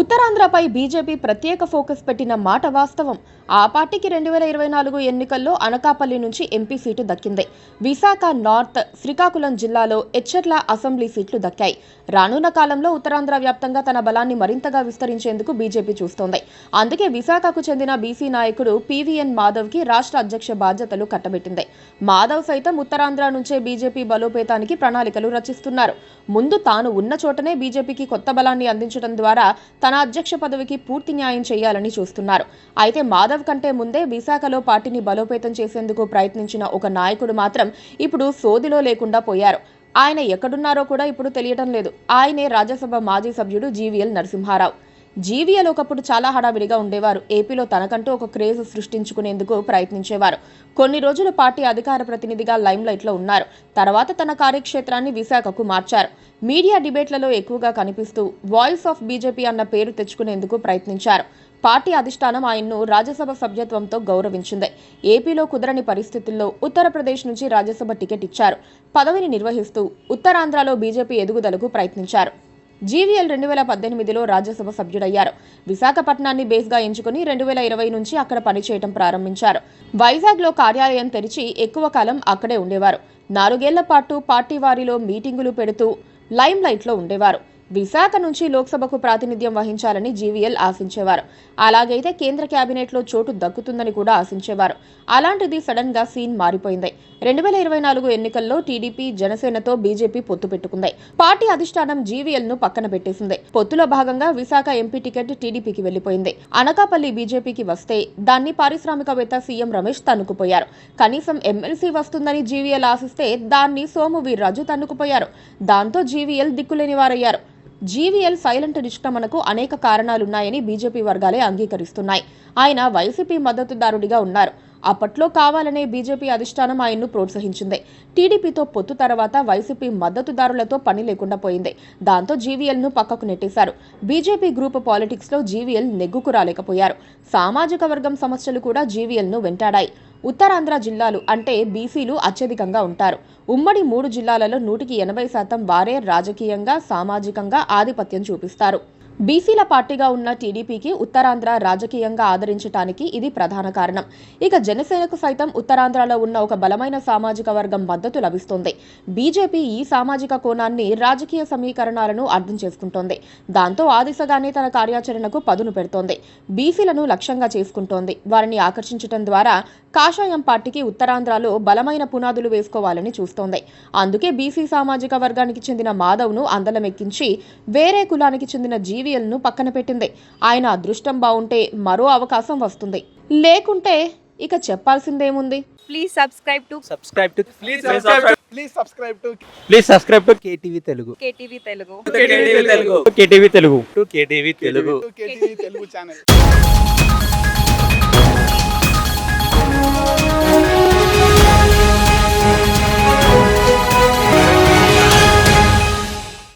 ఉత్తరాంధ్రపై BJP ప్రత్యేక focus పెట్టిన మాట వాస్తవం. ఆ పార్టీకి 2024 ఎన్నికల్లో అనకాపల్లి నుంచి ఎంపీ సీటు దక్కింది. విశాఖ నార్త్, శ్రీకాకుళం జిల్లాలో ఎచ్చెర్ల అసెంబ్లీ సీట్లు దక్కాయి. రానున్న కాలంలో ఉత్తరాంధ్ర వ్యాప్తంగా తన బలాన్ని మరింతగా విస్తరించేందుకు బీజేపీ చూస్తోంది. అందుకే విశాఖకు చెందిన బీసీ నాయకుడు పీవీఎన్ మాధవ్కి రాష్ట్ర అధ్యక్ష బాధ్యతలు కట్టబెట్టింది. మాధవ్ సైతం ఉత్తరాంధ్ర నుంచే బీజేపీ బలోపేతానికి ప్రణాళికలు రచిస్తున్నారు. ముందు తాను ఉన్న చోటనే బీజేపీకి కొత్త బలాన్ని అందించడం ద్వారా తన అధ్యక్ష పదవికి పూర్తి న్యాయం చేయాలని చూస్తున్నారు. అయితే మాధవ్ కంటే ముందే విశాఖలో పార్టీని బలోపేతం చేసేందుకు ప్రయత్నించిన ఒక నాయకుడు మాత్రం ఇప్పుడు సోదిలో లేకుండా పోయారు. ఆయన ఎక్కడున్నారో కూడా ఇప్పుడు తెలియటం లేదు. ఆయనే రాజ్యసభ మాజీ సభ్యుడు జీవీఎల్ నరసింహారావు. జీవీఎల్ ఒకప్పుడు చాలా హడావిడిగా ఉండేవారు. ఏపీలో తనకంటూ ఒక క్రేజ్ సృష్టించుకునేందుకు ప్రయత్నించేవారు. కొన్ని రోజులు పార్టీ అధికార ప్రతినిధిగా లైమ్లైట్లో ఉన్నారు. తర్వాత తన కార్యక్షేత్రాన్ని విశాఖకు మార్చారు. మీడియా డిబేట్లలో ఎక్కువగా కనిపిస్తూ వాయిస్ ఆఫ్ బీజేపీ అన్న పేరు తెచ్చుకునేందుకు ప్రయత్నించారు. పార్టీ అధిష్టానం ఆయన్ను రాజ్యసభ సభ్యత్వంతో గౌరవించింది. ఏపీలో కుదరని పరిస్థితుల్లో ఉత్తరప్రదేశ్ నుంచి రాజ్యసభ టికెట్ ఇచ్చారు. పదవిని నిర్వహిస్తూ ఉత్తరాంధ్రలో బీజేపీ ఎదుగుదలకు ప్రయత్నించారు. జీవీఎల్ 2018లో రాజ్యసభ సభ్యుడయ్యారు. విశాఖపట్నాన్ని బేస్గా ఎంచుకుని 2020 నుంచి అక్కడ పనిచేయడం ప్రారంభించారు. వైజాగ్లో కార్యాలయం తెరిచి ఎక్కువ కాలం అక్కడే ఉండేవారు. 4 ఏళ్ల పాటు పార్టీ వారిలో మీటింగులు పెడుతూ లైమ్లైట్లో ఉండేవారు. విశాఖ నుంచి లోక్సభకు ప్రాతినిధ్యం వహించాలని జీవీఎల్ ఆశించేవారు. అలాగైతే కేంద్ర కేబినెట్లో చోటు దక్కుతుందని కూడా ఆశించేవారు. అలాంటిది సడన్ గా సీన్ మారిపోయింది. 2024 ఎన్నికల్లో టీడీపీ, జనసేనతో బీజేపీ పొత్తు పెట్టుకుంది. పార్టీ అధిష్టానం జీవీఎల్ ను పక్కన పెట్టేసింది. పొత్తులో భాగంగా విశాఖ ఎంపీ టికెట్ టీడీపీకి వెళ్లిపోయింది. అనకాపల్లి బీజేపీకి వస్తే దాన్ని పారిశ్రామికవేత్త సీఎం రమేష్ తన్నుకుపోయారు. కనీసం ఎమ్మెల్సీ వస్తుందని జీవీఎల్ ఆశిస్తే దాన్ని సోము వీర్రాజు తన్నుకుపోయారు. దాంతో జీవీఎల్ దిక్కులేని వారయ్యారు. జీవీఎల్ సైలెంట్ నిష్క్రమణకు అనేక కారణాలున్నాయని బీజేపీ వర్గాలే అంగీకరిస్తున్నాయి. ఆయన వైసీపీ మద్దతుదారుడిగా ఉన్నారు. అప్పట్లో కావాలనే బీజేపీ అధిష్టానం ఆయన్ను ప్రోత్సహించింది. టీడీపీతో పొత్తు తర్వాత వైసీపీ మద్దతుదారులతో పని లేకుండా పోయింది. దాంతో జీవీఎల్ ను పక్కకు నెట్టేశారు. బీజేపీ గ్రూప్ పాలిటిక్స్ లో జీవీఎల్ నెగ్గుకు రాలేకపోయారు. సామాజిక వర్గం సమస్యలు కూడా జీవీఎల్ ను వెంటాడాయి. ఉత్తరాంధ్ర జిల్లాలు అంటే బీసీలు అత్యధికంగా ఉంటారు. ఉమ్మడి 3 జిల్లాలలో 100% వారే రాజకీయంగా, సామాజికంగా ఆధిపత్యం చూపిస్తారు. బీసీల పార్టీగా ఉన్న టీడీపీకి ఉత్తరాంధ్ర రాజకీయంగా ఆదరించడానికి ఇది ప్రధాన కారణం. ఇక జనసేనకు సైతం ఉత్తరాంధ్రలో ఉన్న ఒక బలమైన సామాజిక వర్గం మద్దతు లభిస్తోంది. బీజేపీ ఈ సామాజిక కోణాన్ని, రాజకీయ సమీకరణాలను అర్థం చేసుకుంటోంది. దాంతో ఆ దిశగానే తన కార్యాచరణకు పదును పెడుతోంది. బీసీలను లక్ష్యంగా చేసుకుంటోంది. వారిని ఆకర్షించడం ద్వారా కాషాయం పార్టీకి ఉత్తరాంధ్రలో బలమైన పునాదులు వేసుకోవాలని చూస్తోంది. అందుకే బీసీ సామాజిక వర్గానికి చెందిన మాధవ్ను అందలమెక్కించి వేరే కులానికి చెందిన జీవీఎల్ ను పక్కన పెట్టింది. ఆయన అదృష్టం బాగుంటే మరో అవకాశం వస్తుంది. లేకుంటే ఇక చెప్పాల్సిందేముంది. Please subscribe to KTV Telugu. KTV Telugu. KTV Telugu. KTV Telugu channel.